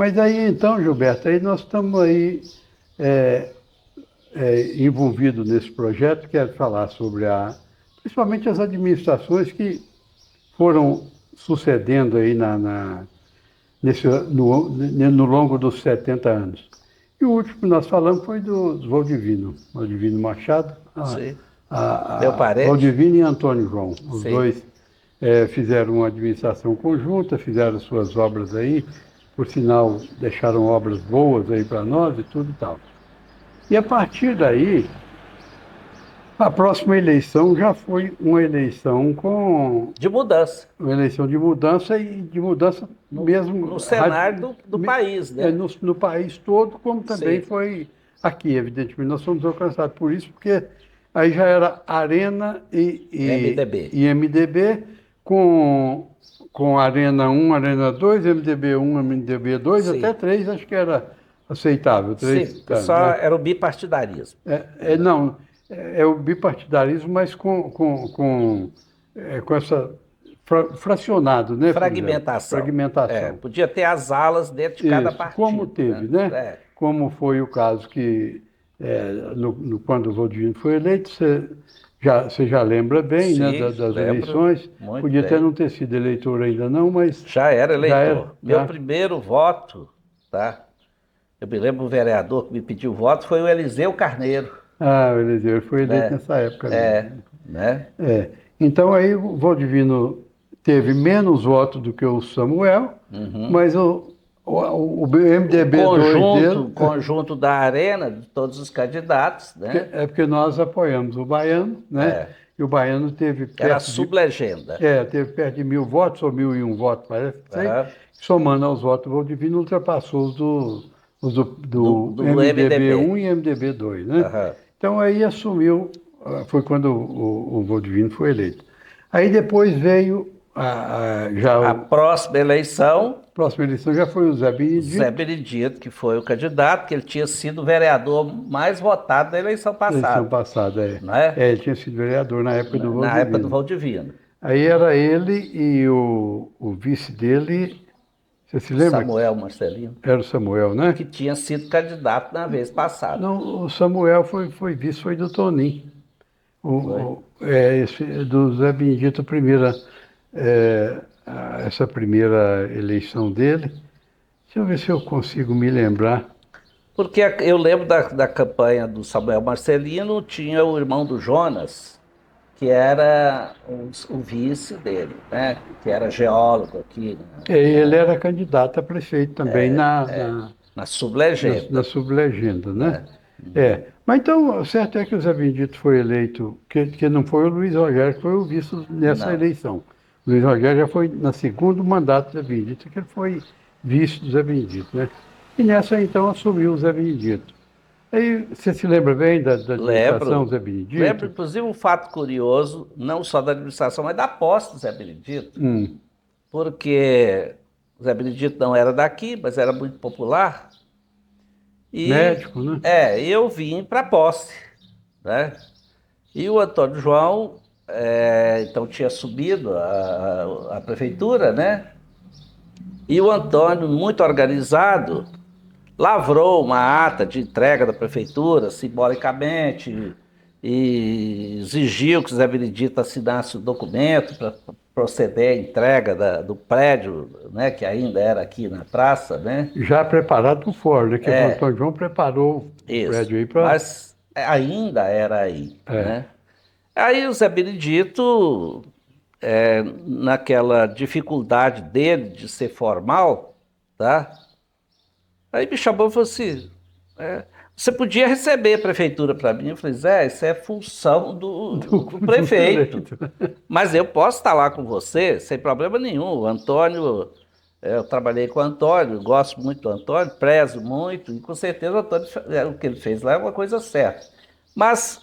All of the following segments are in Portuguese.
Mas aí então, Gilberto, aí nós estamos aí envolvidos nesse projeto, quero falar sobre principalmente as administrações que foram sucedendo aí no longo dos 70 anos. E o último que nós falamos foi do Valdivino Machado, Sim. Meu parente? Valdivino e Antônio João. Os Sim. dois fizeram uma administração conjunta, fizeram suas obras aí, por sinal, deixaram obras boas aí para nós e tudo e tal. E a partir daí, a próxima eleição já foi uma eleição De mudança. uma eleição de mudança e de mudança mesmo No cenário do país, né? no país todo, como também Sim. foi aqui, evidentemente. Nós fomos alcançados por isso, porque aí já era Arena e MDB, com Arena 1, Arena 2, MDB 1, MDB 2, Sim. até 3, acho que era aceitável. 3, Sim, só era o bipartidarismo. não, é o bipartidarismo, mas com essa fracionado, né? Fragmentação. Podia ter as alas dentro de cada partido. Como teve, né? Como foi o caso que, quando o Valdivino foi eleito, você já lembra bem, Sim, né, das eleições. Podia até não ter sido eleitor ainda não, mas... Já era eleitor. Meu primeiro voto, tá? Eu me lembro, o vereador que me pediu voto foi o Eliseu Carneiro. Ah, o Eliseu foi eleito nessa época. Né? Então aí o Valdivino teve menos votos do que o Samuel, mas o MDB 2 dele... O conjunto da Arena, de todos os candidatos, né? Porque nós apoiamos o Baiano, né? E o Baiano teve perto Era sublegenda. Teve perto de 1.000 votos, ou 1.001 votos, parece. Somando aos votos, o Valdivino ultrapassou os do MDB 1 e MDB 2, né? Então aí foi quando o Valdivino foi eleito. Aí depois veio a próxima eleição. A próxima eleição já foi o Zé Benedito. Zé Benedito, que foi o candidato, que ele tinha sido o vereador mais votado da eleição passada. Não é? Ele tinha sido vereador na época do Valdivino. Na época do Valdivino. Aí era ele e o vice dele, você se lembra? Samuel Marcelino. Era o Samuel, né? Que tinha sido candidato na vez passada. Não, o Samuel foi vice, foi do Toninho. Esse do Zé Benedito, essa primeira eleição dele. Deixa eu ver se eu consigo me lembrar. Porque eu lembro da campanha do Samuel Marcelino, tinha o irmão do Jonas, que era o vice dele, né? Que era geólogo aqui. Né? Ele era candidato a prefeito também na sublegenda. Na sublegenda, né? Mas então, o certo é que o Zé Benedito foi eleito, que não foi o Luiz Rogério que foi o vice nessa eleição. O Luiz Rogério já foi no segundo mandato do Zé Benedito, que ele foi vice do Zé Benedito, né? E nessa, então, assumiu o Zé Benedito. Aí, você se lembra bem da administração do Zé Benedito? Lembro, inclusive, um fato curioso, não só da administração, mas da posse do Zé Benedito. Porque o Zé Benedito não era daqui, mas era muito popular. E, médico, né? Eu vim para a posse, né? E o Antônio João, então, tinha subido a prefeitura, né? E o Antônio, muito organizado, lavrou uma ata de entrega da prefeitura, simbolicamente, e exigiu que o Zé Benedito assinasse o documento para proceder à entrega do prédio, né, que ainda era aqui na praça, né? Já preparado por fora, né? Que o Antônio João preparou o prédio aí para... Mas ainda era aí, né? Aí o Zé Benedito, naquela dificuldade dele de ser formal, tá? Aí me chamou e falou assim, você podia receber a prefeitura para mim? Eu falei, Zé, isso é função do prefeito. Mas eu posso estar lá com você, sem problema nenhum. O Antônio, eu trabalhei com o Antônio, gosto muito do Antônio, prezo muito, e com certeza o Antônio, o que ele fez lá é uma coisa certa. Mas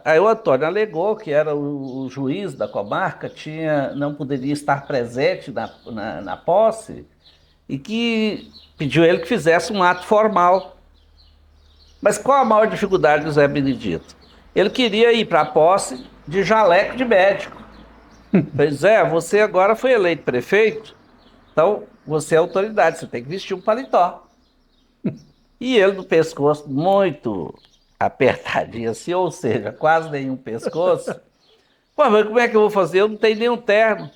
aí o Antônio alegou que era o juiz da comarca, não poderia estar presente na posse, e que pediu ele que fizesse um ato formal. Mas qual a maior dificuldade do Zé Benedito? Ele queria ir para a posse de jaleco de médico. Falei, Zé, você agora foi eleito prefeito, então você é autoridade, você tem que vestir um paletó. E ele no pescoço muito apertadinho assim, ou seja, quase nenhum pescoço. Pô, mas como é que eu vou fazer? Eu não tenho nenhum terno.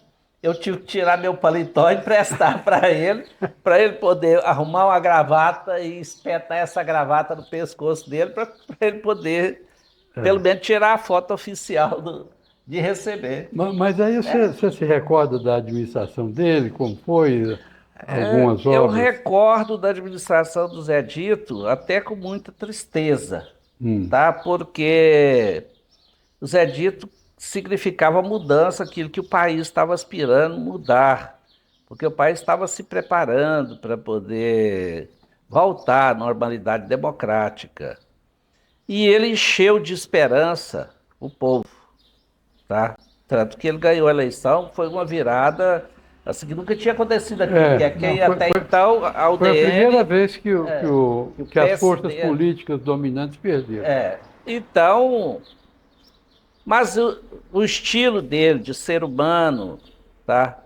Eu tive que tirar meu paletó e emprestar para ele poder arrumar uma gravata e espetar essa gravata no pescoço dele, para ele poder, pelo menos, tirar a foto oficial de receber. Mas aí você se recorda da administração dele, como foi, algumas Eu obras? recordo da administração do Zé Dito até com muita tristeza, Hum, tá? Porque o Zé Dito significava mudança, aquilo que o país estava aspirando mudar, porque o país estava se preparando para poder voltar à normalidade democrática. E ele encheu de esperança o povo, tá? Tanto que ele ganhou a eleição, foi uma virada assim que nunca tinha acontecido aqui, porque não, aqui até então a foi a primeira UDN, vez que o que as forças PSD, políticas dominantes perderam. então, mas o estilo dele de ser humano, tá?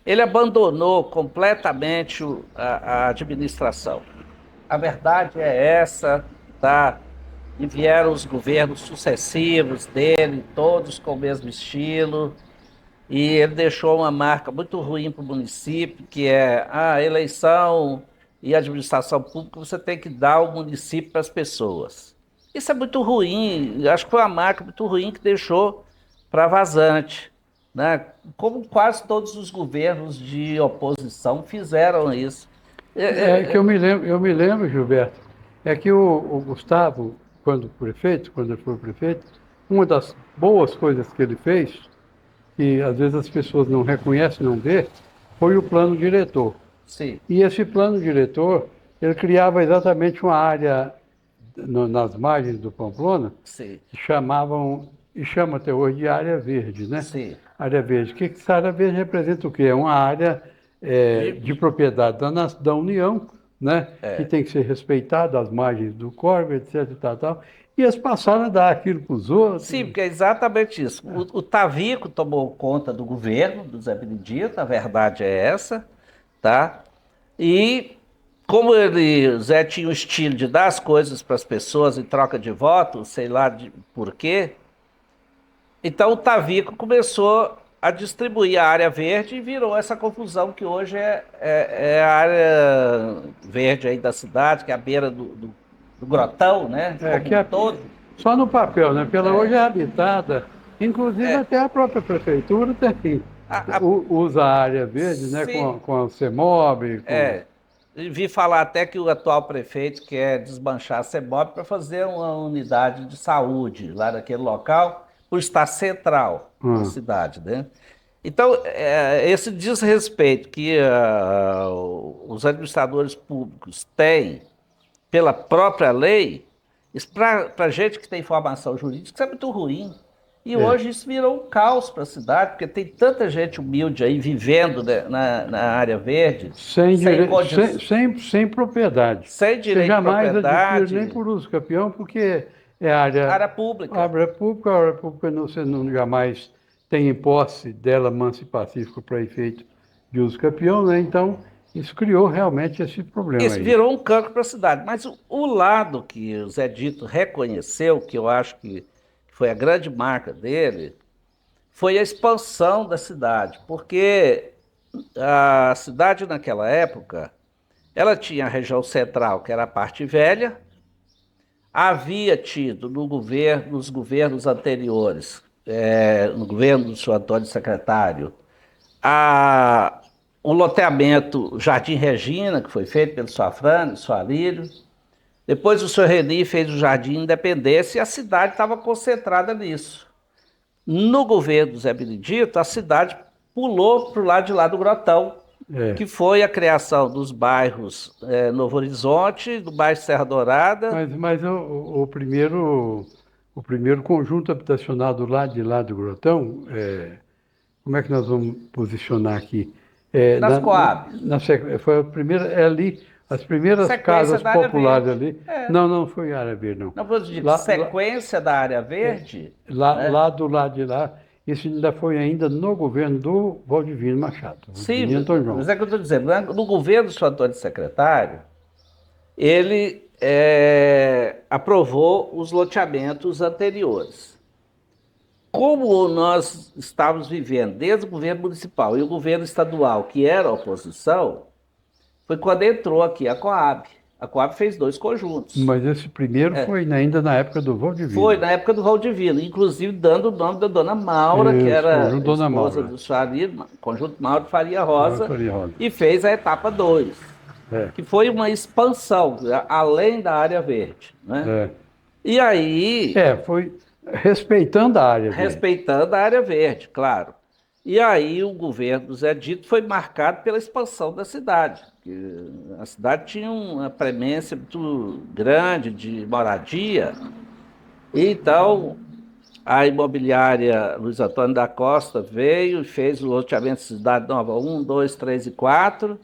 Ele abandonou completamente a administração. A verdade é essa, tá? E vieram os governos sucessivos dele, todos com o mesmo estilo, e ele deixou uma marca muito ruim para o município, que é a eleição e a administração pública, você tem que dar o município para as pessoas. Isso é muito ruim, acho que foi uma marca muito ruim que deixou para vazante, né? Como quase todos os governos de oposição fizeram isso. É que eu me lembro, Gilberto, é que o Gustavo, quando ele foi prefeito, uma das boas coisas que ele fez, que às vezes as pessoas não reconhecem, não vê, foi o plano diretor. Sim, E esse plano diretor, ele criava exatamente uma área nas margens do Pamplona, sim, que chamavam, e chama até hoje de área verde, né? sim. Área verde. Que essa área verde representa o quê? É uma área de propriedade da União, né? Que tem que ser respeitada, as margens do Corvo, etc. E tal, tal. E eles passaram a dar aquilo para os Sim, outros. porque é exatamente isso. O Tavico tomou conta do governo, do Zé Benedito, a verdade é essa, tá? E como o Zé tinha o estilo de dar as coisas para as pessoas em troca de voto, sei lá por quê, então o Tavico começou a distribuir a área verde e virou essa confusão que hoje é a área verde aí da cidade, que é a beira do Grotão, né? Como Que um é todo. só no papel, né? Pela hoje é habitada. Inclusive É, até a própria prefeitura tem, a, a- usa a área verde, né? se, Com a CEMOB, com... Vi falar até que o atual prefeito quer desmanchar a CEMOB para fazer uma unidade de saúde lá naquele local, por estar central na Ah. cidade, né? Então, esse desrespeito que os administradores públicos têm pela própria lei, isso para gente que tem formação jurídica, isso é muito ruim. E É. hoje isso virou um caos para a cidade, porque tem tanta gente humilde aí vivendo, né, na área verde, Sem, sem, dire... condi sem propriedade. sem Você direito de jamais adquire nem propriedade, por uso capião, porque é área pública. a área pública não, você não jamais tem em posse dela mansa e pacífica para efeito de uso capião, né? Então, isso criou realmente esse problema Isso aí. virou um cancro para a cidade. Mas o lado que o Zé Dito reconheceu, que eu acho que foi a grande marca dele, foi a expansão da cidade, porque a cidade naquela época, ela tinha a região central, que era a parte velha, havia tido nos governos anteriores, no governo do senhor Antônio Secretário, a, um loteamento Jardim Regina, que foi feito pelo Safrani, Soalírio. Depois o senhor Reni fez o Jardim Independência e a cidade estava concentrada nisso. No governo do Zé Benedito, a cidade pulou para o lado de lá do Grotão, É. que foi a criação dos bairros Novo Horizonte, do bairro Serra Dourada. Mas o primeiro conjunto habitacional do lado de lá do Grotão, como é que nós vamos posicionar aqui? Nas Coabs. Foi a primeira, é ali, as primeiras Sequência casas da área populares verde. ali. Não, não foi área verde, não. Não, eu digo, Lá, lá, sequência da área verde, lá, né? lá do lado de lá, Isso ainda foi ainda no governo do Valdivino Machado, Sim, Valdivino Antônio João. mas é que eu estou dizendo, no governo do senhor Antônio Secretário, ele aprovou os loteamentos anteriores. Como nós estávamos vivendo desde o governo municipal e o governo estadual, que era a oposição, foi quando entrou aqui a Coab. A Coab fez 2 conjuntos. Mas esse primeiro foi ainda na época do Valdivino. Foi na época do Valdivino, inclusive dando o nome da dona Maura, que Isso, era conjunto Dona esposa Maura. do Faria, conjunto Maura de Faria Rosa, Faria Rosa. e fez a etapa 2, que foi uma expansão, além da área verde. Né? E aí... foi respeitando a área verde. Respeitando a área verde, claro. E aí o governo do Zé Dito foi marcado pela expansão da cidade. A cidade tinha uma premência muito grande de moradia. Então, a imobiliária Luiz Antônio da Costa veio e fez o loteamento Cidade Nova 1, 2, 3 e 4.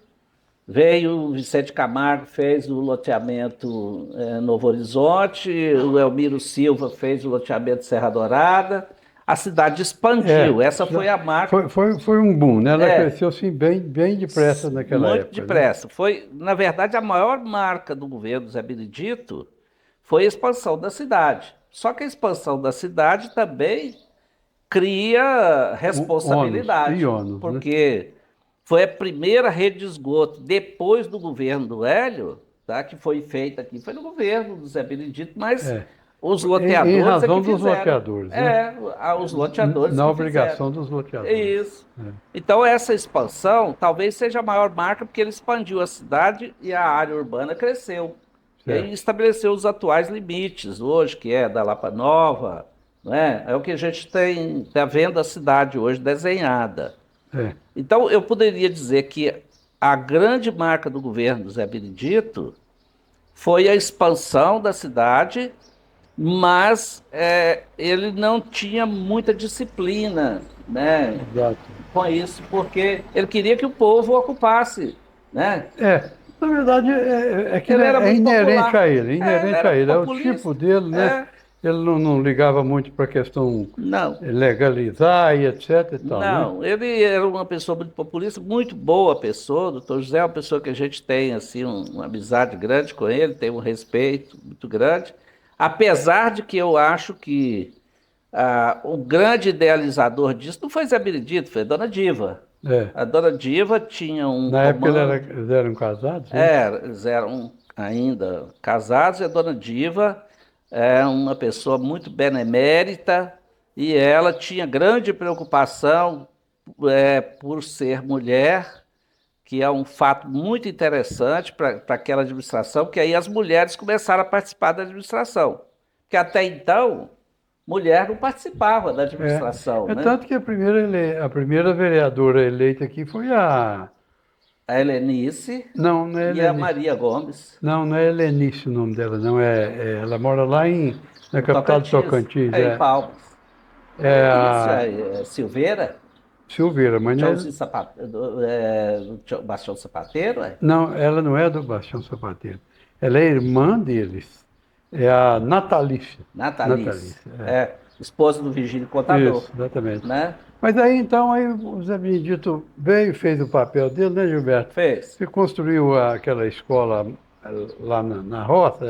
Veio o Vicente Camargo, fez o loteamento Novo Horizonte, o Elmiro Silva fez o loteamento Serra Dourada. A cidade expandiu, essa foi a marca. Foi um boom, né? Ela cresceu assim, bem depressa naquela época. Muito depressa. Né? Foi, na verdade, a maior marca do governo Zé Benedito foi a expansão da cidade. Só que a expansão da cidade também cria responsabilidade. Ônus, porque foi a primeira rede de esgoto depois do governo do Hélio, tá, que foi feita aqui. Foi no governo do Zé Benedito, mas os loteadores em razão dos loteadores, né? Os loteadores na obrigação dos loteadores. Isso. Então essa expansão talvez seja a maior marca porque ele expandiu a cidade e a área urbana cresceu. E aí estabeleceu os atuais limites hoje, que é da Lapa Nova, não é? É o que a gente está vendo a cidade hoje desenhada. Então eu poderia dizer que a grande marca do governo do Zé Benedito foi a expansão da cidade, mas ele não tinha muita disciplina, né? Exato. Com isso, porque ele queria que o povo ocupasse, né? Na verdade, que ele era muito inerente popular. a ele, é o populista. tipo dele, né? Ele não ligava muito para a questão legalizar e etc. E tal, não, né? Ele era uma pessoa muito populista, muito boa pessoa. O doutor José é uma pessoa que a gente tem assim, uma amizade grande com ele, tem um respeito muito grande. Apesar de que eu acho que o grande idealizador disso não foi Zé Benedito, foi a Dona Diva. A Dona Diva tinha um... Na época eles eram casados? Né? Eles eram ainda casados, e a Dona Diva é uma pessoa muito benemérita e ela tinha grande preocupação por ser mulher, que é um fato muito interessante para aquela administração, porque aí as mulheres começaram a participar da administração. Porque até então, mulher não participava da administração. Né? Tanto que a primeira vereadora eleita aqui foi a Helenice não é e a Maria Gomes. Não é Helenice o nome dela, não. Ela mora lá na capital do Tocantins. Em Palmas. Silveira? Silveira, mas não do Bastião Sapateiro? Não, ela não é do Bastião Sapateiro. Ela é irmã deles. É a Natalícia. Natalícia. Esposa do Virgílio Contador. Isso, exatamente. Né? Mas aí então o Zé Benedito veio e fez o papel dele, né, Gilberto? Fez. E construiu aquela escola lá na roça,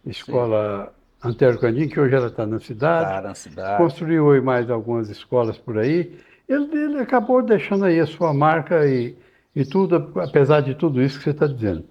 escola Antero Candim, que hoje ela está na cidade. Está na cidade. Construiu aí mais algumas escolas por aí. Ele acabou deixando aí a sua marca e tudo, apesar de tudo isso que você está dizendo.